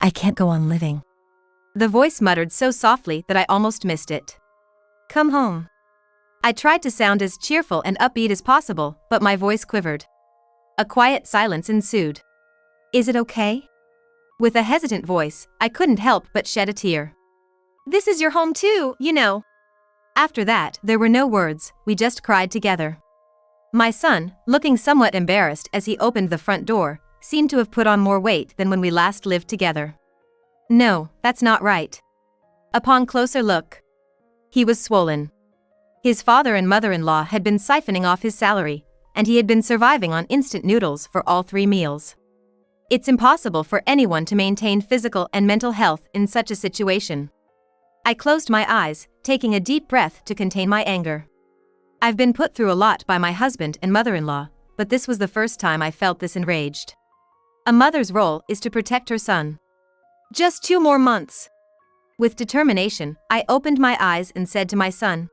I can't go on living. The voice muttered so softly that I almost missed it. Come home. I tried to sound as cheerful and upbeat as possible, but my voice quivered. A quiet silence ensued. Is it okay? With a hesitant voice, I couldn't help but shed a tear. This is your home too, you know. After that, there were no words, we just cried together. My son, looking somewhat embarrassed as he opened the front door, seemed to have put on more weight than when we last lived together. No, that's not right. Upon closer look, he was swollen. His father and mother-in-law had been siphoning off his salary, and he had been surviving on instant noodles for all 3 meals. It's impossible for anyone to maintain physical and mental health in such a situation. I closed my eyes, taking a deep breath to contain my anger. I've been put through a lot by my husband and mother-in-law, but this was the first time I felt this enraged. A mother's role is to protect her son. Just 2 more months. With determination, I opened my eyes and said to my son,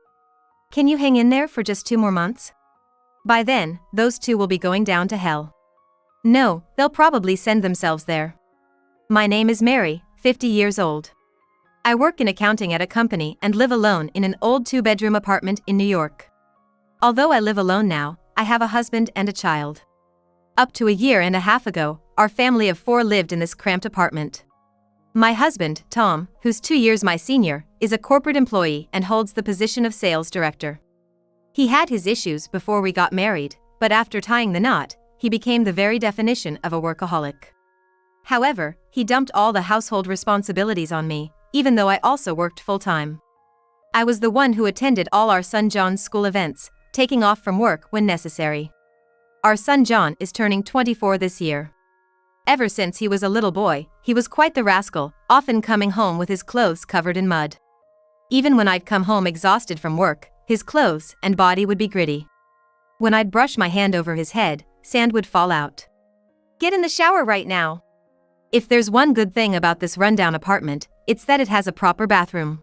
"Can you hang in there for just 2 more months? By then, those 2 will be going down to hell." No, they'll probably send themselves there. My name is Mary, 50 years old. I work in accounting at a company and live alone in an old 2-bedroom apartment in New York. Although I live alone now, I have a husband and a child. Up to a year and a half ago, our family of 4 lived in this cramped apartment. My husband, Tom, who's 2 years my senior, is a corporate employee and holds the position of sales director. He had his issues before we got married, but after tying the knot, he became the very definition of a workaholic. However, he dumped all the household responsibilities on me, even though I also worked full-time. I was the one who attended all our son John's school events, taking off from work when necessary. Our son John is turning 24 this year. Ever since he was a little boy, he was quite the rascal, often coming home with his clothes covered in mud. Even when I'd come home exhausted from work, his clothes and body would be gritty. When I'd brush my hand over his head, sand would fall out. Get in the shower right now. If there's one good thing about this rundown apartment, it's that it has a proper bathroom.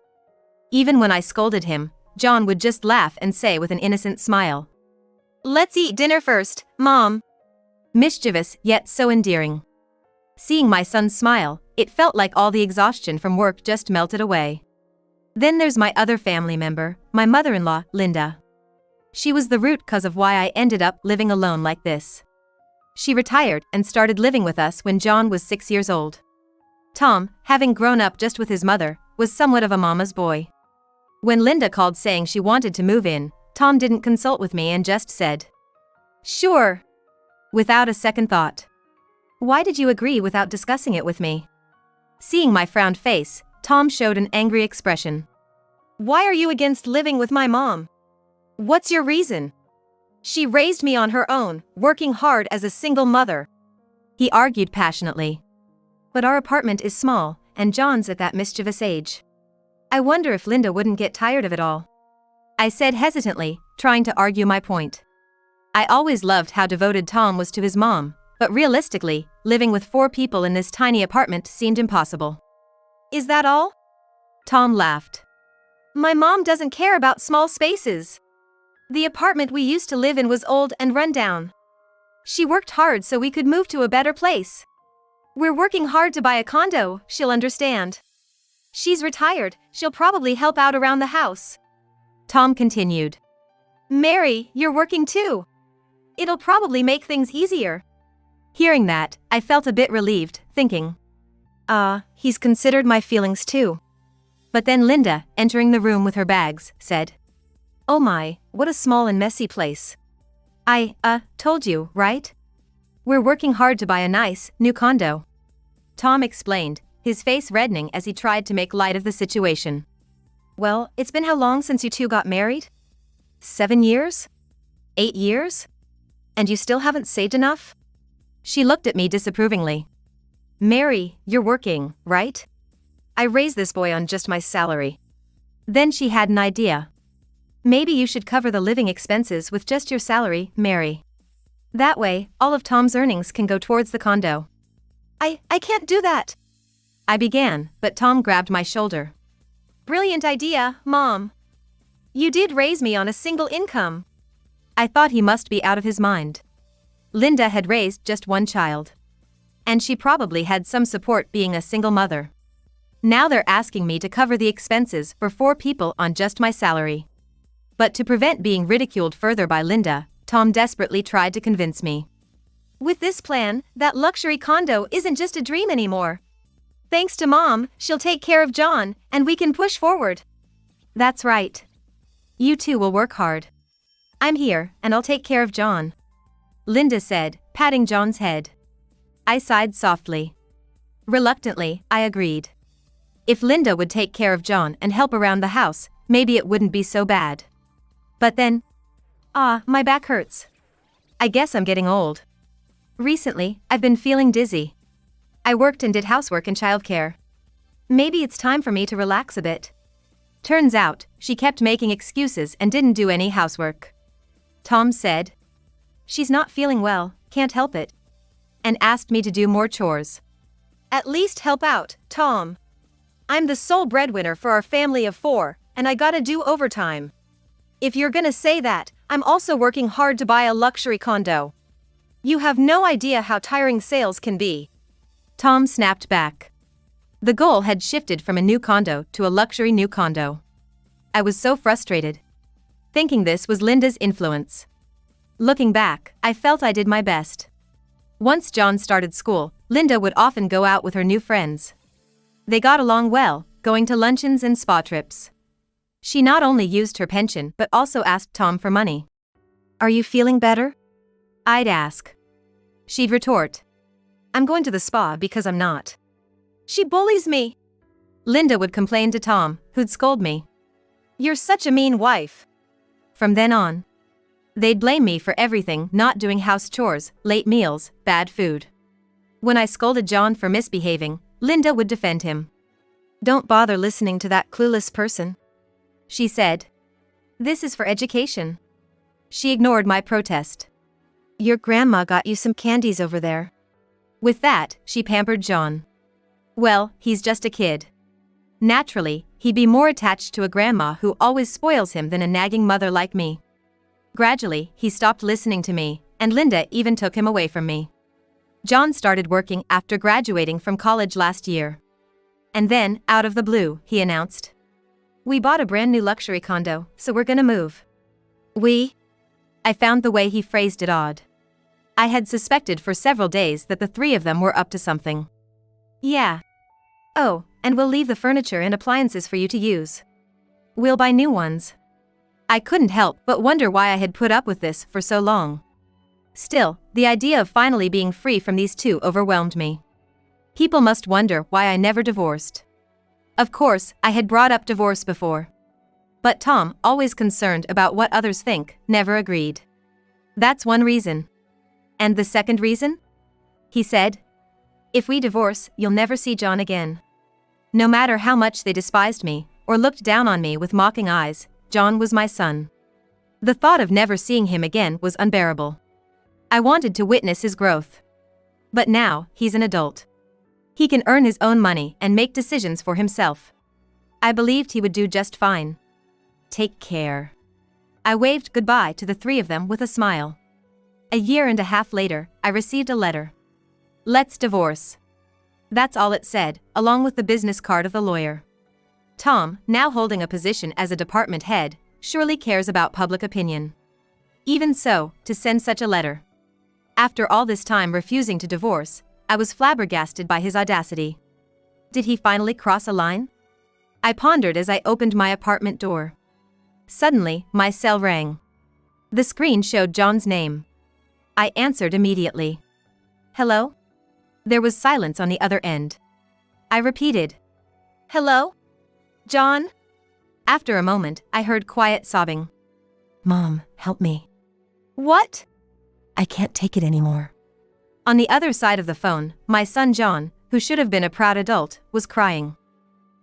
Even when I scolded him, John would just laugh and say with an innocent smile, "Let's eat dinner first, Mom." Mischievous, yet so endearing. Seeing my son smile, it felt like all the exhaustion from work just melted away. Then there's my other family member, my mother-in-law, Linda. She was the root cause of why I ended up living alone like this. She retired and started living with us when John was 6 years old. Tom, having grown up just with his mother, was somewhat of a mama's boy. When Linda called saying she wanted to move in, Tom didn't consult with me and just said, "Sure," without a second thought. Why did you agree without discussing it with me? Seeing my frowned face, Tom showed an angry expression. Why are you against living with my mom? What's your reason? She raised me on her own, working hard as a single mother. He argued passionately. But our apartment is small, and John's at that mischievous age. I wonder if Linda wouldn't get tired of it all. I said hesitantly, trying to argue my point. I always loved how devoted Tom was to his mom, but realistically, living with 4 people in this tiny apartment seemed impossible. Is that all? Tom laughed. My mom doesn't care about small spaces. The apartment we used to live in was old and run down. She worked hard so we could move to a better place. We're working hard to buy a condo, she'll understand. She's retired, she'll probably help out around the house. Tom continued. Mary, you're working too. It'll probably make things easier. Hearing that, I felt a bit relieved, thinking, he's considered my feelings too. But then Linda, entering the room with her bags, said, "Oh my, what a small and messy place. I told you, right? We're working hard to buy a nice, new condo." Tom explained, his face reddening as he tried to make light of the situation. Well, it's been how long since you 2 got married? 7 years? 8 years? And you still haven't saved enough? She looked at me disapprovingly. Mary, you're working, right? I raised this boy on just my salary. Then she had an idea. Maybe you should cover the living expenses with just your salary, Mary. That way, all of Tom's earnings can go towards the condo. I can't do that. I began, but Tom grabbed my shoulder. Brilliant idea, Mom. You did raise me on a single income. I thought he must be out of his mind. Linda had raised just 1 child. and she probably had some support being a single mother. Now they're asking me to cover the expenses for 4 people on just my salary. But to prevent being ridiculed further by Linda, Tom desperately tried to convince me. With this plan, that luxury condo isn't just a dream anymore. Thanks to Mom, she'll take care of John, and we can push forward. That's right. You two will work hard. I'm here, and I'll take care of John, Linda said, patting John's head. I sighed softly. Reluctantly, I agreed. If Linda would take care of John and help around the house, maybe it wouldn't be so bad. But then, my back hurts. I guess I'm getting old. Recently, I've been feeling dizzy. I worked and did housework and childcare. Maybe it's time for me to relax a bit. Turns out, she kept making excuses and didn't do any housework. Tom said, "She's not feeling well, can't help it," and asked me to do more chores. At least help out, Tom. I'm the sole breadwinner for our family of 4, and I gotta do overtime. If you're gonna say that, I'm also working hard to buy a luxury condo. You have no idea how tiring sales can be. Tom snapped back. The goal had shifted from a new condo to a luxury new condo. I was so frustrated. Thinking this was Linda's influence. Looking back, I felt I did my best. Once John started school, Linda would often go out with her new friends. They got along well, going to luncheons and spa trips. She not only used her pension but also asked Tom for money. "Are you feeling better?" I'd ask. She'd retort, "I'm going to the spa because I'm not." She bullies me, Linda would complain to Tom, who'd scold me. "You're such a mean wife." From then on, they'd blame me for everything, not doing house chores, late meals, bad food. When I scolded John for misbehaving, Linda would defend him. "Don't bother listening to that clueless person," she said. "This is for education." She ignored my protest. "Your grandma got you some candies over there." With that, she pampered John. Well, he's just a kid. Naturally, he'd be more attached to a grandma who always spoils him than a nagging mother like me. Gradually, he stopped listening to me, and Linda even took him away from me. John started working after graduating from college last year. And then, out of the blue, he announced, "We bought a brand new luxury condo, so we're gonna move." "We?" I found the way he phrased it odd. I had suspected for several days that the 3 of them were up to something. "Yeah. Oh, and we'll leave the furniture and appliances for you to use. We'll buy new ones." I couldn't help but wonder why I had put up with this for so long. Still, the idea of finally being free from these 2 overwhelmed me. People must wonder why I never divorced. Of course, I had brought up divorce before. But Tom, always concerned about what others think, never agreed. "That's one reason." "And the second reason?" he said. "If we divorce, you'll never see John again." No matter how much they despised me, or looked down on me with mocking eyes, John was my son. The thought of never seeing him again was unbearable. I wanted to witness his growth. But now, he's an adult. He can earn his own money and make decisions for himself. I believed he would do just fine. Take care. I waved goodbye to the 3 of them with a smile. A year and a half later, I received a letter. "Let's divorce." That's all it said, along with the business card of the lawyer. Tom, now holding a position as a department head, surely cares about public opinion. Even so, to send such a letter. After all this time refusing to divorce, I was flabbergasted by his audacity. Did he finally cross a line? I pondered as I opened my apartment door. Suddenly, my cell rang. The screen showed John's name. I answered immediately. "Hello?" There was silence on the other end. I repeated, "Hello? John?" After a moment, I heard quiet sobbing. "Mom, help me." "What?" "I can't take it anymore." On the other side of the phone, my son John, who should have been a proud adult, was crying.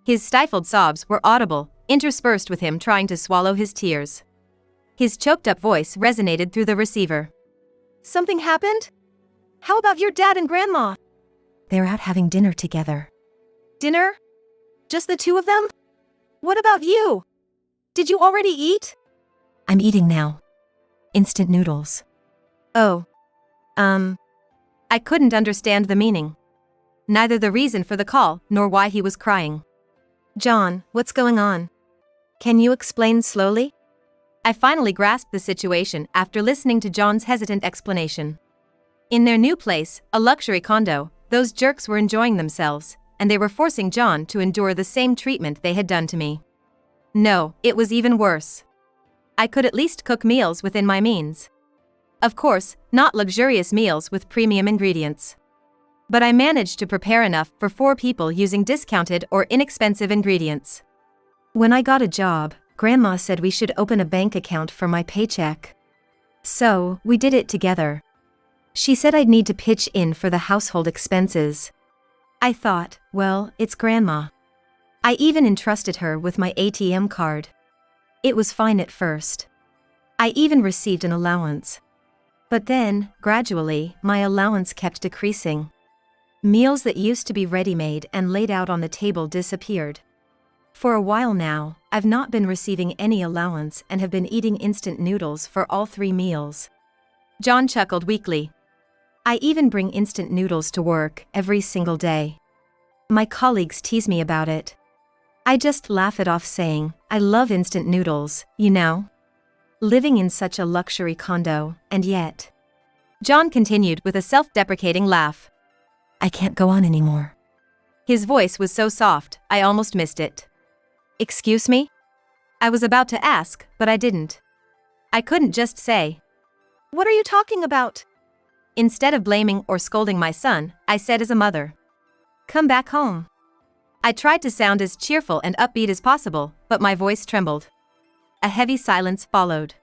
His stifled sobs were audible, interspersed with him trying to swallow his tears. His choked-up voice resonated through the receiver. "Something happened? How about your dad and grandma?" "They're out having dinner together." "Dinner? Just the 2 of them? What about you? Did you already eat?" "I'm eating now. Instant noodles." "Oh. I couldn't understand the meaning. Neither the reason for the call nor why he was crying. John, what's going on? Can you explain slowly? I finally grasped the situation after listening to John's hesitant explanation. In their new place, a luxury condo, those jerks were enjoying themselves, and they were forcing John to endure the same treatment they had done to me. No, it was even worse. I could at least cook meals within my means. Of course, not luxurious meals with premium ingredients. But I managed to prepare enough for 4 people using discounted or inexpensive ingredients. When I got a job, Grandma said we should open a bank account for my paycheck. So, we did it together. She said I'd need to pitch in for the household expenses. I thought, well, it's Grandma. I even entrusted her with my ATM card. It was fine at first. I even received an allowance. But then, gradually, my allowance kept decreasing. Meals that used to be ready-made and laid out on the table disappeared. For a while now, I've not been receiving any allowance and have been eating instant noodles for all 3 meals. John chuckled weakly. I even bring instant noodles to work every single day. My colleagues tease me about it. I just laugh it off saying, I love instant noodles, you know? Living in such a luxury condo, and yet. John continued with a self-deprecating laugh. I can't go on anymore. His voice was so soft, I almost missed it. Excuse me? I was about to ask, but I didn't. I couldn't just say, what are you talking about? Instead of blaming or scolding my son, I said as a mother, come back home. I tried to sound as cheerful and upbeat as possible, but my voice trembled. A heavy silence followed.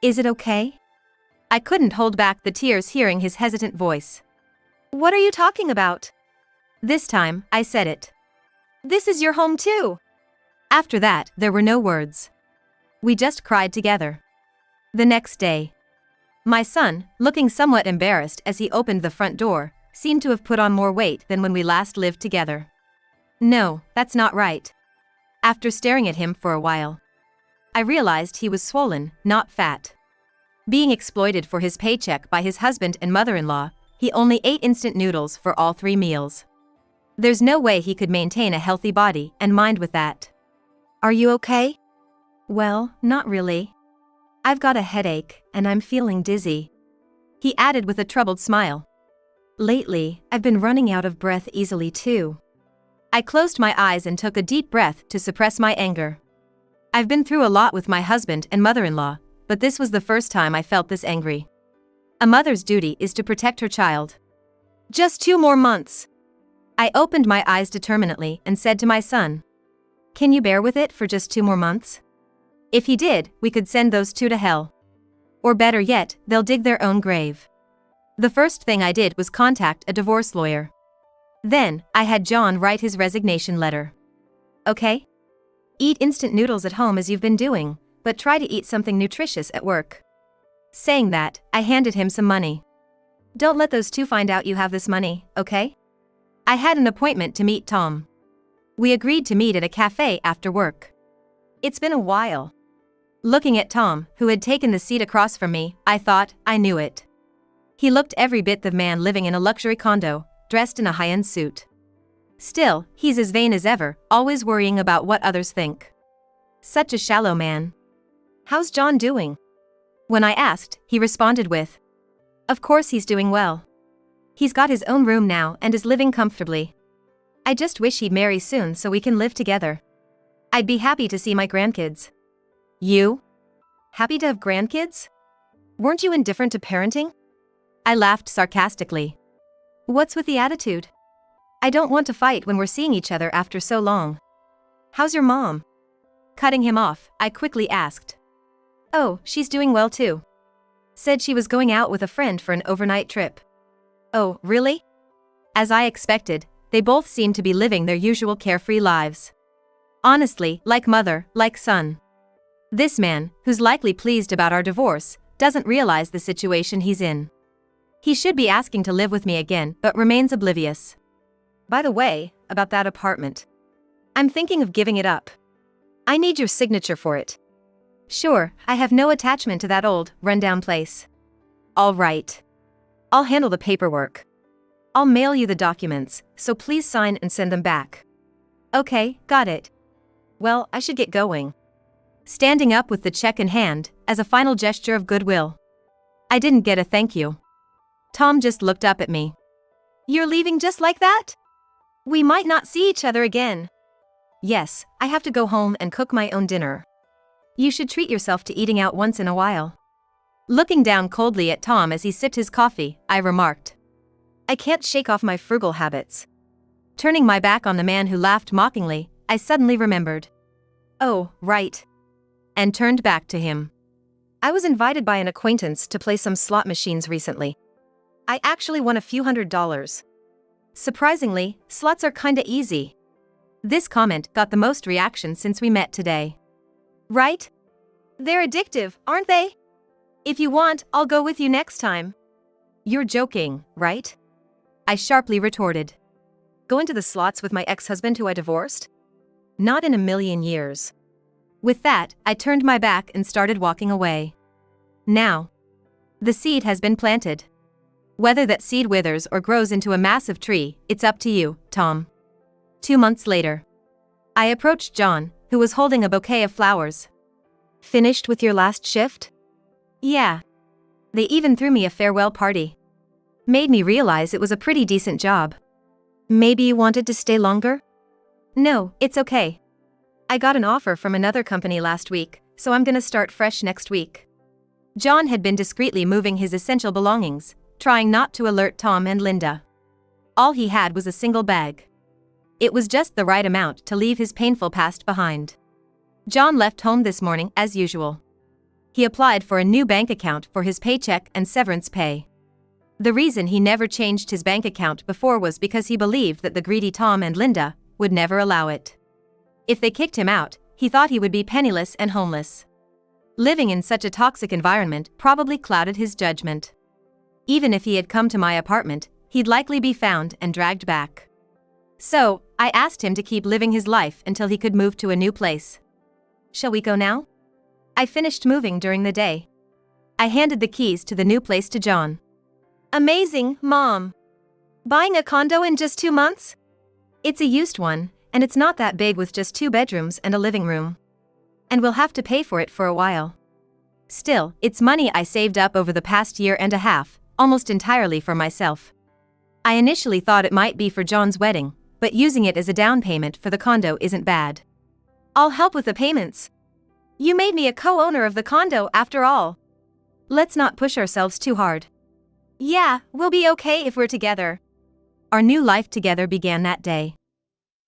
Is it okay? I couldn't hold back the tears hearing his hesitant voice. What are you talking about? This time, I said it. This is your home too. After that, there were no words. We just cried together. The next day, my son, looking somewhat embarrassed as he opened the front door, seemed to have put on more weight than when we last lived together. No, that's not right. After staring at him for a while, I realized he was swollen, not fat. Being exploited for his paycheck by his husband and mother-in-law, he only ate instant noodles for all 3 meals. There's no way he could maintain a healthy body and mind with that. Are you okay? Well, not really. I've got a headache, and I'm feeling dizzy. He added with a troubled smile. Lately, I've been running out of breath easily too. I closed my eyes and took a deep breath to suppress my anger. I've been through a lot with my husband and mother-in-law, but this was the first time I felt this angry. A mother's duty is to protect her child. Just 2 more months. I opened my eyes determinedly and said to my son, can you bear with it for just 2 more months? If he did, we could send those 2 to hell. Or better yet, they'll dig their own grave. The first thing I did was contact a divorce lawyer. Then, I had John write his resignation letter. Okay? Eat instant noodles at home as you've been doing, but try to eat something nutritious at work. Saying that, I handed him some money. Don't let those 2 find out you have this money, okay? I had an appointment to meet Tom. We agreed to meet at a cafe after work. It's been a while. Looking at Tom, who had taken the seat across from me, I thought, I knew it. He looked every bit the man living in a luxury condo, dressed in a high-end suit. Still, he's as vain as ever, always worrying about what others think. Such a shallow man. How's John doing? When I asked, he responded with, of course he's doing well. He's got his own room now and is living comfortably. I just wish he'd marry soon so we can live together. I'd be happy to see my grandkids. You? Happy to have grandkids? Weren't you indifferent to parenting? I laughed sarcastically. What's with the attitude? I don't want to fight when we're seeing each other after so long. How's your mom? Cutting him off, I quickly asked. Oh, she's doing well too. Said she was going out with a friend for an overnight trip. Oh, really? As I expected, they both seemed to be living their usual carefree lives. Honestly, like mother, like son. This man, who's likely pleased about our divorce, doesn't realize the situation he's in. He should be asking to live with me again, but remains oblivious. By the way, about that apartment. I'm thinking of giving it up. I need your signature for it. Sure, I have no attachment to that old, rundown place. All right. I'll handle the paperwork. I'll mail you the documents, so please sign and send them back. Okay, got it. Well, I should get going. Standing up with the check in hand, as a final gesture of goodwill. I didn't get a thank you. Tom just looked up at me. You're leaving just like that? We might not see each other again. Yes, I have to go home and cook my own dinner. You should treat yourself to eating out once in a while. Looking down coldly at Tom as he sipped his coffee, I remarked. I can't shake off my frugal habits. Turning my back on the man who laughed mockingly, I suddenly remembered. Oh, right. And turned back to him. I was invited by an acquaintance to play some slot machines recently. I actually won a few $100s. Surprisingly, slots are kinda easy. This comment got the most reaction since we met today. Right? They're addictive, aren't they? If you want, I'll go with you next time. You're joking, right? I sharply retorted. Go into the slots with my ex-husband who I divorced? Not in a million years. With that, I turned my back and started walking away. Now, the seed has been planted. Whether that seed withers or grows into a massive tree, it's up to you, Tom. 2 months later, I approached John, who was holding a bouquet of flowers. Finished with your last shift? Yeah. They even threw me a farewell party. Made me realize it was a pretty decent job. Maybe you wanted to stay longer? No, it's okay. I got an offer from another company last week, so I'm gonna start fresh next week. John had been discreetly moving his essential belongings, trying not to alert Tom and Linda. All he had was a single bag. It was just the right amount to leave his painful past behind. John left home this morning as usual. He applied for a new bank account for his paycheck and severance pay. The reason he never changed his bank account before was because he believed that the greedy Tom and Linda would never allow it. If they kicked him out, he thought he would be penniless and homeless. Living in such a toxic environment probably clouded his judgment. Even if he had come to my apartment, he'd likely be found and dragged back. So, I asked him to keep living his life until he could move to a new place. Shall we go now? I finished moving during the day. I handed the keys to the new place to John. Amazing, Mom. Buying a condo in just 2 months? It's a used one, and it's not that big with just 2 bedrooms and a living room. And we'll have to pay for it for a while. Still, it's money I saved up over the past year and a half, almost entirely for myself. I initially thought it might be for John's wedding, but using it as a down payment for the condo isn't bad. I'll help with the payments. You made me a co-owner of the condo after all. Let's not push ourselves too hard. Yeah, we'll be okay if we're together. Our new life together began that day.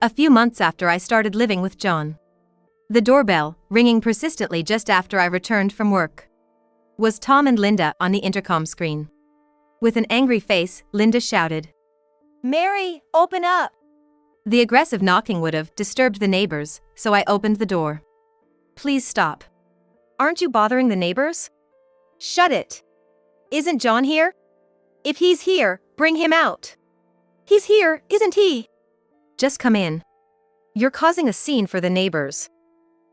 A few months after I started living with John. The doorbell, ringing persistently just after I returned from work. Was Tom and Linda on the intercom screen. With an angry face, Linda shouted, "Mary, open up!" The aggressive knocking would have disturbed the neighbors, so I opened the door. Please stop. Aren't you bothering the neighbors? Shut it. Isn't John here? If he's here, bring him out. He's here, isn't he? Just come in. You're causing a scene for the neighbors.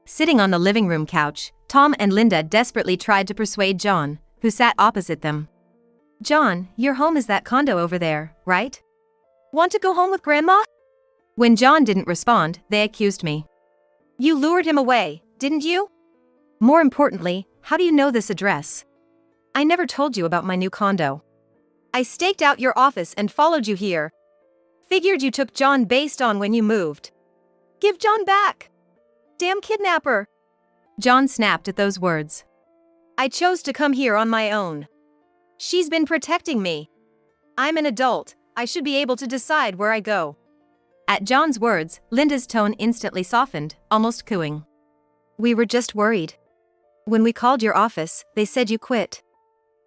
Sitting on the living room couch, Tom and Linda desperately tried to persuade John, who sat opposite them. John, your home is that condo over there, right? Want to go home with Grandma? When John didn't respond, they accused me. You lured him away, didn't you? More importantly, how do you know this address? I never told you about my new condo. I staked out your office and followed you here. Figured you took John based on when you moved. Give John back. Damn kidnapper. John snapped at those words. I chose to come here on my own. She's been protecting me. I'm an adult, I should be able to decide where I go. At John's words, Linda's tone instantly softened, almost cooing. We were just worried. When we called your office, they said you quit.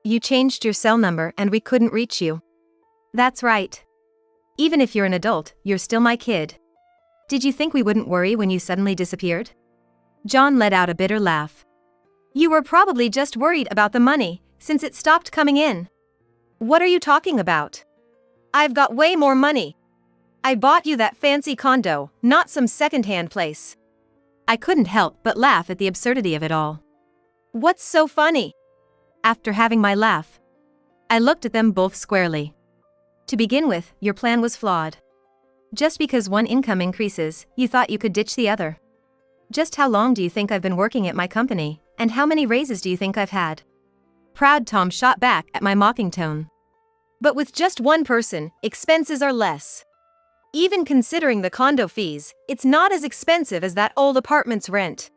You changed your cell number and we couldn't reach you. That's right. Even if you're an adult, you're still my kid. Did you think we wouldn't worry when you suddenly disappeared? John let out a bitter laugh. You were probably just worried about the money, since it stopped coming in. What are you talking about? I've got way more money. I bought you that fancy condo, not some second-hand place. I couldn't help but laugh at the absurdity of it all. What's so funny? After having my laugh, I looked at them both squarely. To begin with, your plan was flawed. Just because one income increases, you thought you could ditch the other. Just how long do you think I've been working at my company, and how many raises do you think I've had? Proud Tom shot back at my mocking tone. But with just one person, expenses are less. Even considering the condo fees, it's not as expensive as that old apartment's rent.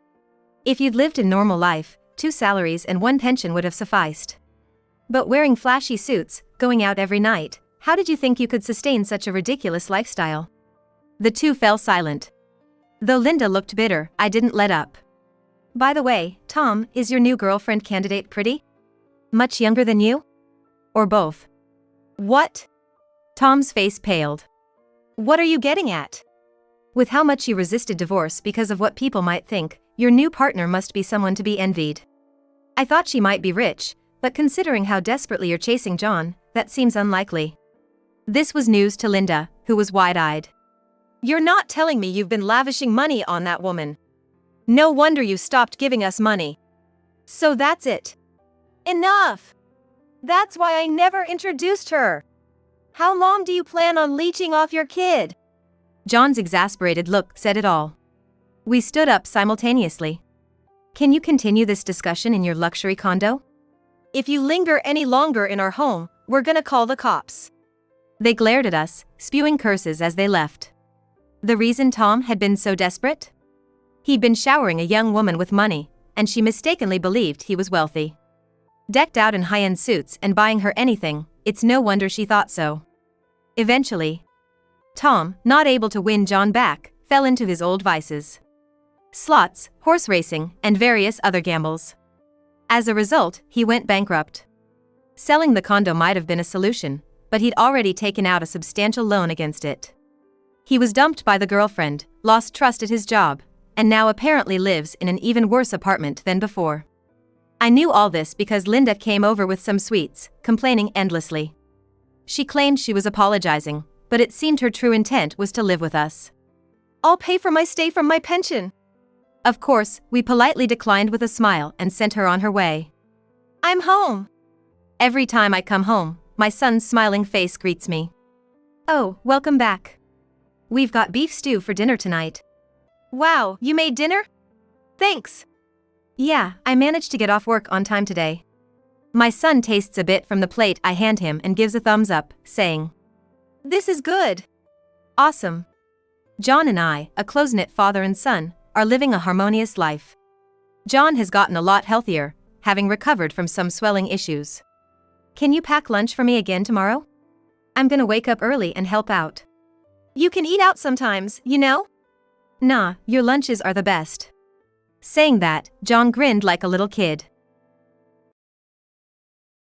If you'd lived a normal life, 2 salaries and 1 pension would have sufficed. But wearing flashy suits, going out every night, how did you think you could sustain such a ridiculous lifestyle? The two fell silent. Though Linda looked bitter, I didn't let up. By the way, Tom, is your new girlfriend candidate pretty? Much younger than you? Or both? What? Tom's face paled. What are you getting at? With how much you resisted divorce because of what people might think, your new partner must be someone to be envied. I thought she might be rich, but considering how desperately you're chasing John, that seems unlikely. This was news to Linda, who was wide-eyed. You're not telling me you've been lavishing money on that woman. No wonder you stopped giving us money. So that's it. Enough! That's why I never introduced her. How long do you plan on leeching off your kid? John's exasperated look said it all. We stood up simultaneously. Can you continue this discussion in your luxury condo? If you linger any longer in our home, we're gonna call the cops. They glared at us, spewing curses as they left. The reason Tom had been so desperate? He'd been showering a young woman with money, and she mistakenly believed he was wealthy. Decked out in high-end suits and buying her anything, it's no wonder she thought so. Eventually, Tom, not able to win John back, fell into his old vices. Slots, horse racing, and various other gambles. As a result, he went bankrupt. Selling the condo might have been a solution, but he'd already taken out a substantial loan against it. He was dumped by the girlfriend, lost trust at his job, and now apparently lives in an even worse apartment than before. I knew all this because Linda came over with some sweets, complaining endlessly. She claimed she was apologizing, but it seemed her true intent was to live with us. I'll pay for my stay from my pension. Of course, we politely declined with a smile and sent her on her way. I'm home. Every time I come home, my son's smiling face greets me. Oh, welcome back. We've got beef stew for dinner tonight. Wow, you made dinner? Thanks. Yeah, I managed to get off work on time today. My son tastes a bit from the plate I hand him and gives a thumbs up, saying, This is good. Awesome. John and I, a close-knit father and son, are living a harmonious life. John has gotten a lot healthier, having recovered from some swelling issues. Can you pack lunch for me again tomorrow? I'm gonna wake up early and help out. You can eat out sometimes, you know? Nah, your lunches are the best. Saying that, John grinned like a little kid.